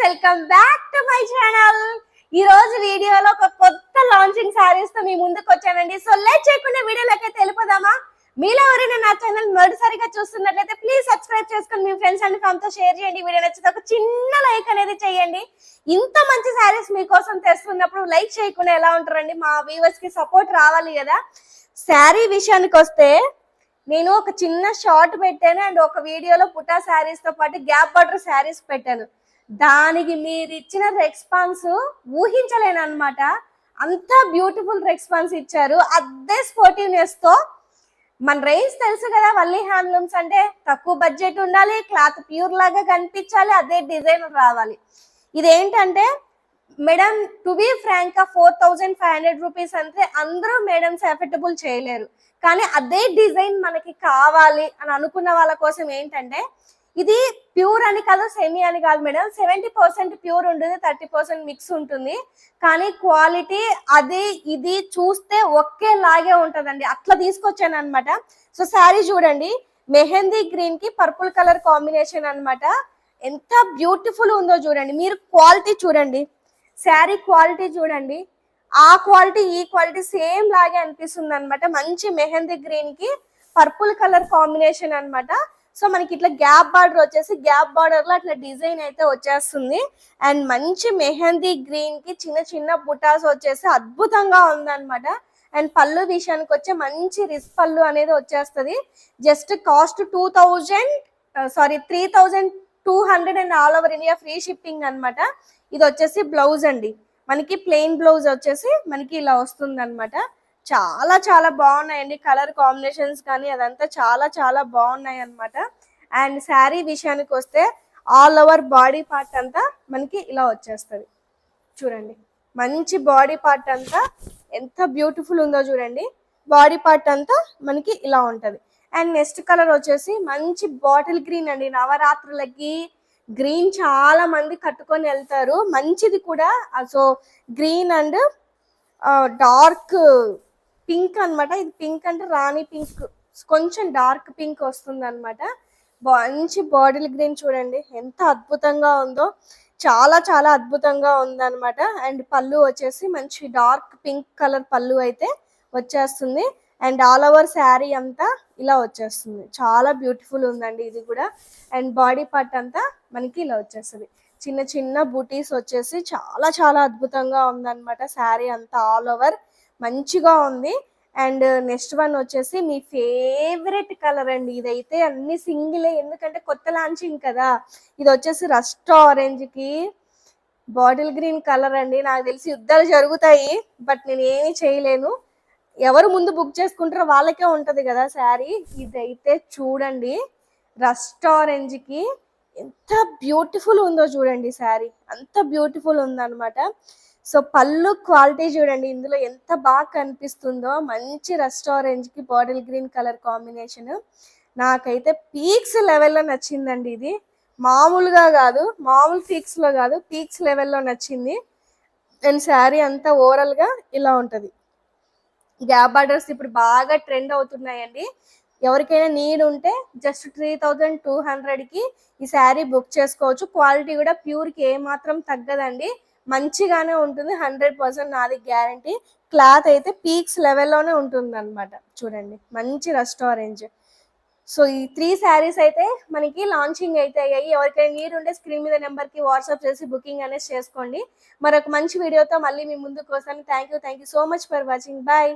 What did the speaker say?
Welcome back to my channel. ఈ రోజు వీడియోలో ఒక కొత్త లాంచింగ్ సారీస్ తో మీ ముందుకు వచ్చానండి. సో లేట్ చేయకుండా వీడియోలోకి వెళ్ళిపోదామా? మీలో ఎవరైనా నా ఛానల్ మొదటిసారిగా చూస్తున్నట్లయితే ప్లీజ్ సబ్స్క్రైబ్ చేసుకొని మీ ఫ్రెండ్స్ అండ్ ఫ్యామిలీతో షేర్ చేయండి. వీడియో నచ్చితే ఒక చిన్న లైక్ అనేది చేయండి. ఇంత మంచి సారీస్ మీకోసం తెస్తున్నప్పుడు లైక్ చేయకుండా ఎలా ఉంటారండి? మా వ్యూవర్స్ కి సపోర్ట్ రావాలి కదా. శారీ విషయానికి వస్తే నేను ఒక చిన్న షార్ట్ పెట్టాను అండ్ ఒక వీడియోలో పుటా శారీస్ తో పాటు గ్యాప్ బార్డర్ శారీస్ పెట్టాను. దానికి మీరు ఇచ్చిన రెస్పాన్స్ ఊహించలేను అనమాట. అంత బ్యూటిఫుల్ రెస్పాన్స్ ఇచ్చారు. అదే స్పోర్టివ్నెస్ తో మన రేంజ్ తెలుసు కదా, వల్లి హ్యాండ్లూమ్స్ అంటే తక్కువ బడ్జెట్ ఉండాలి, క్లాత్ ప్యూర్ లాగా కనిపించాలి, అదే డిజైన్ రావాలి. ఇదేంటంటే madam to be frank 4500 rupees అంటే అందరూ మేడమ్స్ ఎఫర్టబుల్ చేయలేరు. కానీ అదే డిజైన్ మనకి కావాలి అని అనుకున్న వాళ్ళ కోసం ఏంటంటే ఇది ప్యూర్ అని కాదు, సెమీ అని కాదు మేడం. 70% ప్యూర్ ఉంటుంది, 30% మిక్స్ ఉంటుంది. కానీ క్వాలిటీ అది ఇది చూస్తే ఒకేలాగే ఉంటుందండి. అట్లా తీసుకొచ్చాను అనమాట. సో శారీ చూడండి, మెహందీ గ్రీన్ కి పర్పుల్ కలర్ కాంబినేషన్ అనమాట. ఎంత బ్యూటిఫుల్ ఉందో చూడండి. మీరు క్వాలిటీ చూడండి, శారీ క్వాలిటీ చూడండి. ఆ క్వాలిటీ ఈ క్వాలిటీ సేమ్ లాగే అనిపిస్తుంది అనమాట. మంచి మెహందీ గ్రీన్ కి పర్పుల్ కలర్ కాంబినేషన్ అనమాట. సో మనకి ఇట్లా గ్యాప్ బార్డర్ వచ్చేసి గ్యాప్ బార్డర్ లో అట్లా డిజైన్ అయితే వచ్చేస్తుంది. అండ్ మంచి మెహందీ గ్రీన్ కి చిన్న చిన్న బుటాస్ వచ్చేసి అద్భుతంగా ఉందన్నమాట. అండ్ పళ్ళు విషయానికి వచ్చే మంచి రిస్ పళ్ళు అనేది వచ్చేస్తుంది. Just cost 3200 and all over India free shipping అనమాట. ఇది వచ్చేసి బ్లౌజ్ అండి. మనకి ప్లెయిన్ బ్లౌజ్ వచ్చేసి మనకి ఇలా వస్తుంది అనమాట. చాలా చాలా బాగున్నాయండి. కలర్ కాంబినేషన్స్ కానీ అదంతా చాలా చాలా బాగున్నాయి అనమాట. అండ్ శారీ విషయానికి వస్తే ఆల్ ఓవర్ బాడీ పార్ట్ అంతా మనకి ఇలా వచ్చేస్తుంది. చూడండి, మంచి బాడీ పార్ట్ అంతా ఎంత బ్యూటిఫుల్ ఉందో చూడండి. బాడీ పార్ట్ అంతా మనకి ఇలా ఉంటది. అండ్ నెక్స్ట్ కలర్ వచ్చేసి మంచి బాటిల్ గ్రీన్ అండి. నవరాత్రులకి గ్రీన్ చాలా మంది కట్టుకొని వెళ్తారు, మంచిది కూడా. So green and dark pink అనమాట. ఇది పింక్ అంటే రాణి పింక్, కొంచెం డార్క్ పింక్ వస్తుంది అనమాట. మంచి బాటిల్ గ్రీన్ చూడండి ఎంత అద్భుతంగా ఉందో, చాలా చాలా అద్భుతంగా ఉందన్నమాట. అండ్ పళ్ళు వచ్చేసి మంచి డార్క్ పింక్ కలర్ పళ్ళు అయితే వచ్చేస్తుంది. అండ్ ఆల్ ఓవర్ శారీ అంతా ఇలా వచ్చేస్తుంది. చాలా బ్యూటిఫుల్ ఉందండి ఇది కూడా. అండ్ బాడీ పార్ట్ అంతా మనకి ఇలా వచ్చేస్తుంది. చిన్న చిన్న బూటీస్ వచ్చేసి చాలా చాలా అద్భుతంగా ఉందన్నమాట. శారీ అంతా ఆల్ ఓవర్ మంచిగా ఉంది. అండ్ నెక్స్ట్ వన్ వచ్చేసి మీ ఫేవరెట్ కలర్ అండి. ఇదైతే అన్ని సింగిలే, ఎందుకంటే కొత్త లాంచింగ్ కదా. ఇది వచ్చేసి రస్ట్ ఆరెంజ్ కి బాటిల్ గ్రీన్ కలర్ అండి. నాకు తెలిసి యుద్ధాలు జరుగుతాయి, బట్ నేను ఏమీ చేయలేను. ఎవరు ముందు బుక్ చేసుకుంటారో వాళ్ళకే ఉంటది కదా శారీ. ఇదైతే చూడండి, రస్ట్ ఆరెంజ్ కి ఎంత బ్యూటిఫుల్ ఉందో చూడండి. శారీ అంత బ్యూటిఫుల్ ఉందన్నమాట. సో పళ్ళు క్వాలిటీ చూడండి, ఇందులో ఎంత బాగా కనిపిస్తుందో. మంచి రస్ట్ ఆరెంజ్ కి బాటిల్ గ్రీన్ కలర్ కాంబినేషన్ నాకైతే పీక్స్ లెవెల్లో నచ్చిందండి. ఇది మామూలుగా కాదు, మామూలు పీక్స్ లో కాదు, పీక్స్ లెవెల్లో నచ్చింది. అండ్ శారీ అంతా ఓవరాల్ గా ఇలా ఉంటది. గ్యాప్ బార్డర్స్ ఇప్పుడు బాగా ట్రెండ్ అవుతున్నాయండి. ఎవరికైనా నీడ్ ఉంటే జస్ట్ 3200 కి ఈ శారీ బుక్ చేసుకోవచ్చు. క్వాలిటీ కూడా ప్యూర్ కి ఏమాత్రం తగ్గదండి, మంచిగానే ఉంటుంది. 100% నాది గ్యారంటీ. క్లాత్ అయితే పీక్స్ లెవెల్లోనే ఉంటుంది అనమాట. చూడండి, మంచి రస్ట్ ఆరెంజ్. సో ఈ 3 శారీస్ అయితే మనకి లాంచింగ్ అయితే అయ్యాయి. ఎవరికైనా నీడ్ ఉంటే స్క్రీన్ మీద నెంబర్ కి వాట్సాప్ చేసి బుకింగ్ అనేది చేసుకోండి. మరొక మంచి వీడియోతో మళ్ళీ మీ ముందుకు వస్తాను. Thank you so much for watching. Bye.